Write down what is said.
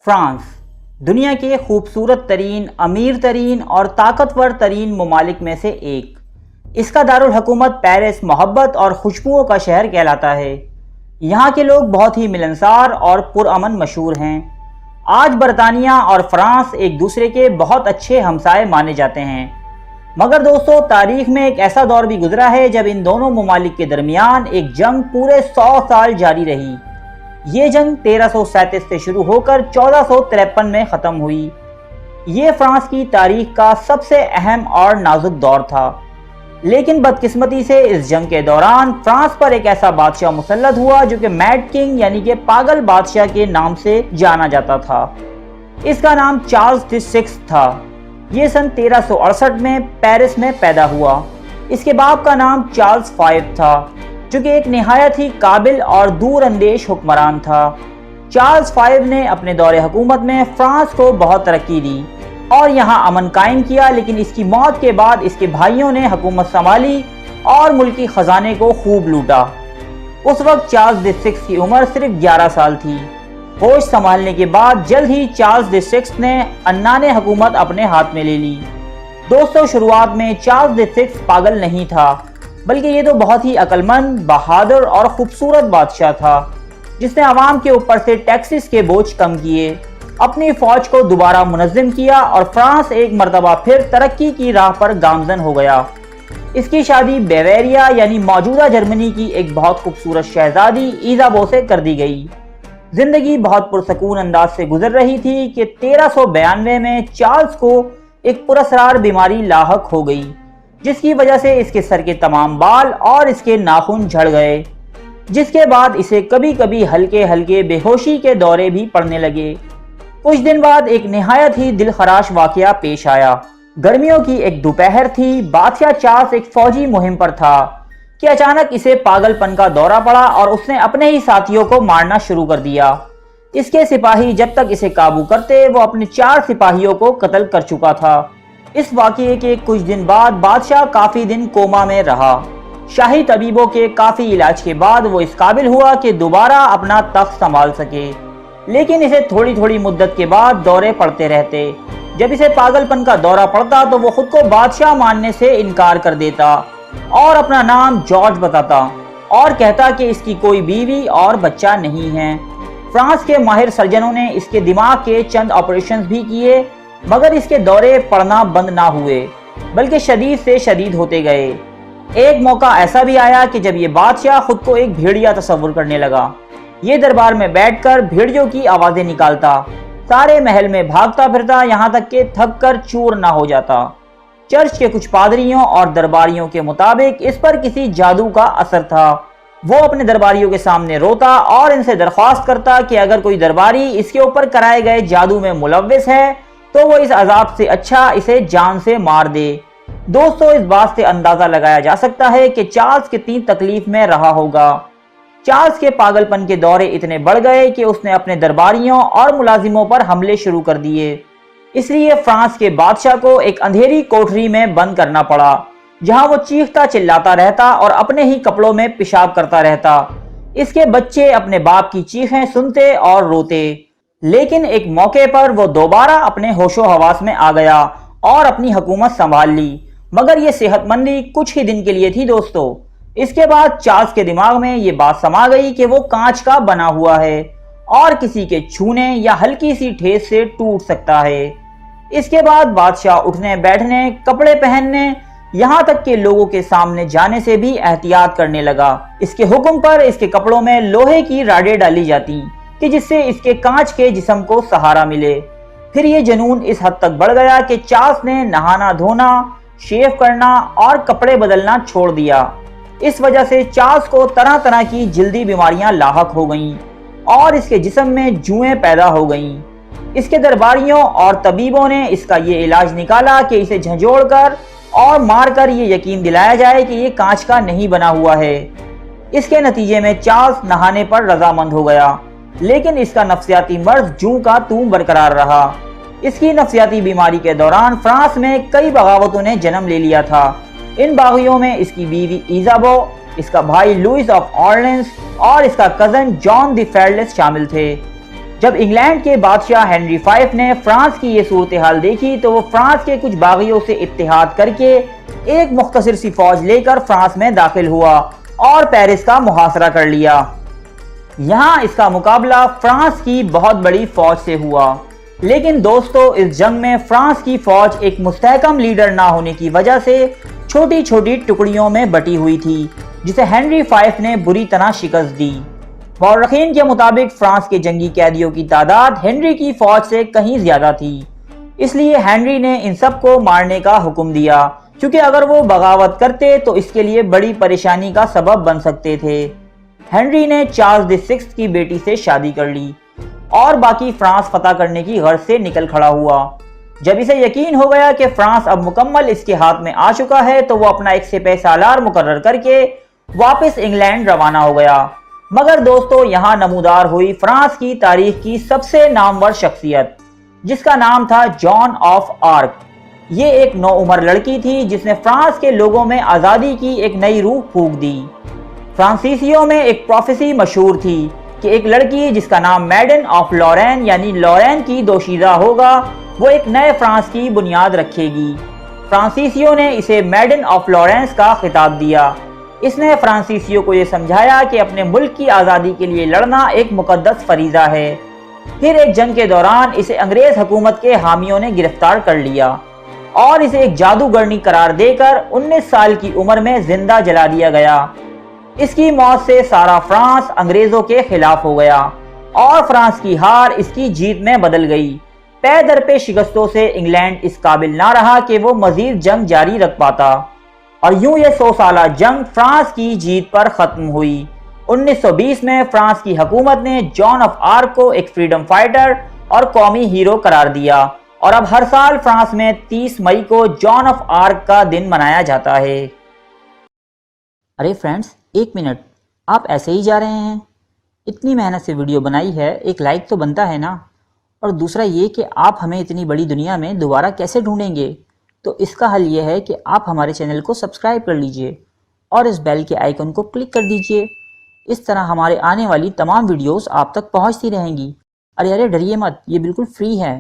France دنیا کے خوبصورت ترین، امیر ترین اور طاقتور ترین ممالک میں سے ایک۔ اس کا دارالحکومت پیرس محبت اور خوشبوؤں کا شہر کہلاتا ہے۔ یہاں کے لوگ بہت ہی ملنسار اور پرامن مشہور ہیں۔ آج برطانیہ اور فرانس ایک دوسرے کے بہت اچھے ہمسائے مانے جاتے ہیں، مگر دوستو تاریخ میں ایک ایسا دور بھی گزرا ہے جب ان دونوں ممالک کے درمیان ایک جنگ پورے 100 سال جاری رہی۔ یہ جنگ 1337 سے شروع ہو کر 1453 میں ختم ہوئی۔ یہ فرانس کی تاریخ کا سب سے اہم اور نازک دور تھا، لیکن بدقسمتی سے اس جنگ کے دوران فرانس پر ایک ایسا بادشاہ مسلط ہوا جو کہ میڈ کنگ یعنی کہ پاگل بادشاہ کے نام سے جانا جاتا تھا۔ اس کا نام چارلز دی سکستھ تھا۔ یہ سن 1368 میں پیرس میں پیدا ہوا۔ اس کے باپ کا نام چارلز فائیو تھا، جو کہ ایک نہایت ہی قابل اور دور اندیش حکمران تھا۔ چارلز فائیو نے اپنے دور حکومت میں فرانس کو بہت ترقی دی اور یہاں امن قائم کیا، لیکن اس کی موت کے بعد اس کے بھائیوں نے حکومت سنبھالی اور ملکی خزانے کو خوب لوٹا۔ اس وقت چارلز دی سکستھ کی عمر صرف 11 سال تھی۔ ہوش سنبھالنے کے بعد جلد ہی چارلز دی سکستھ نے عنان حکومت اپنے ہاتھ میں لے لی۔ دوستو شروعات میں چارلز دی سکستھ پاگل نہیں تھا، بلکہ یہ تو بہت ہی عقل مند، بہادر اور خوبصورت بادشاہ تھا، جس نے عوام کے اوپر سے ٹیکسز کے بوجھ کم کیے، اپنی فوج کو دوبارہ منظم کیا اور فرانس ایک مرتبہ پھر ترقی کی راہ پر گامزن ہو گیا۔ اس کی شادی بیویریا یعنی موجودہ جرمنی کی ایک بہت خوبصورت شہزادی ایزابو سے کر دی گئی۔ زندگی بہت پرسکون انداز سے گزر رہی تھی کہ 1392 میں چارلز کو ایک پراسرار بیماری لاحق ہو گئی، جس کی وجہ سے اس کے سر کے تمام بال اور اس کے ناخن جھڑ گئے، جس کے بعد اسے کبھی کبھی ہلکے ہلکے بے ہوشی کے دورے بھی پڑنے لگے۔ کچھ دن بعد ایک نہایت ہی دل خراش واقعہ پیش آیا۔ گرمیوں کی ایک دوپہر تھی، بادشاہ چارلز ایک فوجی مہم پر تھا کہ اچانک اسے پاگل پن کا دورہ پڑا اور اس نے اپنے ہی ساتھیوں کو مارنا شروع کر دیا۔ اس کے سپاہی جب تک اسے قابو کرتے وہ اپنے 4 سپاہیوں کو قتل کر چکا تھا۔ اس واقعے کے کچھ دن بعد بادشاہ کافی دن کوما میں رہا۔ شاہی طبیبوں کے کافی علاج کے بعد وہ اس قابل ہوا کہ دوبارہ اپنا تخت سنبھال سکے، لیکن اسے تھوڑی تھوڑی مدت کے بعد دورے پڑتے رہتے۔ جب اسے پاگل پن کا دورہ پڑتا تو وہ خود کو بادشاہ ماننے سے انکار کر دیتا اور اپنا نام جارج بتاتا اور کہتا کہ اس کی کوئی بیوی اور بچہ نہیں ہے۔ فرانس کے ماہر سرجنوں نے اس کے دماغ کے چند آپریشنز بھی کیے، مگر اس کے دورے پڑنا بند نہ ہوئے، بلکہ شدید سے شدید ہوتے گئے۔ ایک موقع ایسا بھی آیا کہ جب یہ بادشاہ خود کو ایک بھیڑیا تصور کرنے لگا۔ یہ دربار میں بیٹھ کر بھیڑیوں کی آوازیں نکالتا، سارے محل میں بھاگتا پھرتا، یہاں تک کہ تھک کر چور نہ ہو جاتا۔ چرچ کے کچھ پادریوں اور درباریوں کے مطابق اس پر کسی جادو کا اثر تھا۔ وہ اپنے درباریوں کے سامنے روتا اور ان سے درخواست کرتا کہ اگر کوئی درباری اس کے اوپر کرائے گئے جادو میں ملوث ہے تو وہ اس عذاب سے اچھا اسے جان سے مار دے۔ دوستو اس بات سے اندازہ لگایا جا سکتا ہے کہ چارلز کتنی تکلیف میں رہا ہوگا۔ چارلز کے پاگل پن کے دورے اتنے بڑھ گئے کہ اس نے اپنے درباریوں اور ملازموں پر حملے شروع کر دیے۔ اس لیے فرانس کے بادشاہ کو ایک اندھیری کوٹری میں بند کرنا پڑا، جہاں وہ چیختا چلاتا رہتا اور اپنے ہی کپڑوں میں پیشاب کرتا رہتا۔ اس کے بچے اپنے باپ کی چیخیں سنتے اور روتے، لیکن ایک موقع پر وہ دوبارہ اپنے ہوش و حواس میں آ گیا اور اپنی حکومت سنبھال لی، مگر یہ صحت مندی کچھ ہی دن کے لیے تھی دوستو۔ اس کے بعد چارلز کے دماغ میں یہ بات سما گئی کہ وہ کانچ کا بنا ہوا ہے اور کسی کے چھونے یا ہلکی سی ٹھیس سے ٹوٹ سکتا ہے۔ اس کے بعد بادشاہ اٹھنے بیٹھنے، کپڑے پہننے، یہاں تک کہ لوگوں کے سامنے جانے سے بھی احتیاط کرنے لگا۔ اس کے حکم پر اس کے کپڑوں میں لوہے کی راڈیں ڈالی جاتی کہ جس سے اس کے کانچ کے جسم کو سہارا ملے۔ پھر یہ جنون اس حد تک بڑھ گیا کہ چارلز نے نہانا دھونا، شیو کرنا اور کپڑے بدلنا چھوڑ دیا۔ اس وجہ سے چارلز کو طرح طرح کی جلدی بیماریاں لاحق ہو گئیں اور اس کے جسم میں جوئیں پیدا ہو گئیں۔ اس کے درباریوں اور طبیبوں نے اس کا یہ علاج نکالا کہ اسے جھنجھوڑ کر اور مار کر یہ یقین دلایا جائے کہ یہ کانچ کا نہیں بنا ہوا ہے۔ اس کے نتیجے میں چارلز نہانے پر رضامند ہو گیا، لیکن اس کا نفسیاتی مرض جوں کا توں برقرار رہا۔ اس کی نفسیاتی بیماری کے دوران فرانس میں کئی بغاوتوں نے جنم لے لیا تھا۔ ان باغیوں میں اس کی بیوی ایزابو، اس کا بھائی لوئس آف اورلینز اور اس کا کزن جان دی فیئرلیس شامل تھے۔ جب انگلینڈ کے بادشاہ ہنری فائف نے فرانس کی یہ صورتحال دیکھی تو وہ فرانس کے کچھ باغیوں سے اتحاد کر کے ایک مختصر سی فوج لے کر فرانس میں داخل ہوا اور پیرس کا محاصرہ کر لیا۔ یہاں اس کا مقابلہ فرانس کی بہت بڑی فوج سے ہوا، لیکن دوستو اس جنگ میں فرانس کی فوج ایک مستحکم لیڈر نہ ہونے کی وجہ سے چھوٹی چھوٹی ٹکڑیوں میں بٹی ہوئی تھی، جسے ہنری فائف نے بری طرح شکست دی۔ مورخین کے مطابق فرانس کے جنگی قیدیوں کی تعداد ہنری کی فوج سے کہیں زیادہ تھی، اس لیے ہنری نے ان سب کو مارنے کا حکم دیا، کیونکہ اگر وہ بغاوت کرتے تو اس کے لیے بڑی پریشانی کا سبب بن سکتے تھے۔ ہنری نے چارلز VI کی بیٹی سے شادی کر لی اور باقی فرانس فتح کرنے کی غرض سے نکل کھڑا ہوا۔ جب اسے یقین ہو گیا کہ فرانس اب مکمل اس کے ہاتھ میں آ چکا ہے تو وہ اپنا ایک سپہ سالار مقرر کر کے واپس انگلینڈ روانہ ہو گیا۔ مگر دوستو یہاں نمودار ہوئی فرانس کی تاریخ کی سب سے نامور شخصیت، جس کا نام تھا جان آف آرک۔ یہ ایک نوعمر لڑکی تھی جس نے فرانس کے لوگوں میں آزادی کی ایک نئی روح پھونک دی۔ فرانسیسیوں میں ایک پروفیسی مشہور تھی کہ ایک لڑکی جس کا نام میڈن آف لورین یعنی لورین کی دوشیزہ ہوگا وہ ایک نئے فرانس کی بنیاد رکھے گی۔ فرانسیسیوں نے اسے میڈن آف لورینس کا خطاب دیا۔ اس نے فرانسیسیوں کو یہ سمجھایا کہ اپنے ملک کی آزادی کے لیے لڑنا ایک مقدس فریضہ ہے۔ پھر ایک جنگ کے دوران اسے انگریز حکومت کے حامیوں نے گرفتار کر لیا اور اسے ایک جادوگرنی قرار دے کر 19 سال کی عمر میں زندہ جلا دیا گیا۔ اس کی موت سے سارا فرانس انگریزوں کے خلاف ہو گیا اور فرانس کی ہار اس کی جیت میں بدل گئی۔ پے در پہ شکستوں سے انگلینڈ اس قابل نہ رہا کہ وہ مزید جنگ جاری رکھ پاتا، اور یوں یہ 100 سالہ جنگ فرانس کی جیت پر ختم ہوئی۔ 1920 میں فرانس کی حکومت نے جان آف آرک کو ایک فریڈم فائٹر اور قومی ہیرو قرار دیا، اور اب ہر سال فرانس میں 30 مئی کو جان آف آرک کا دن منایا جاتا ہے۔ ارے فرینڈز، ایک منٹ، آپ ایسے ہی جا رہے ہیں؟ اتنی محنت سے ویڈیو بنائی ہے، ایک لائک تو بنتا ہے نا؟ اور دوسرا یہ کہ آپ ہمیں اتنی بڑی دنیا میں دوبارہ کیسے ڈھونڈیں گے؟ تو اس کا حل یہ ہے کہ آپ ہمارے چینل کو سبسکرائب کر لیجئے اور اس بیل کے آئیکن کو کلک کر دیجئے۔ اس طرح ہمارے آنے والی تمام ویڈیوز آپ تک پہنچتی رہیں گی۔ ارے ڈریے مت، یہ بالکل فری ہے۔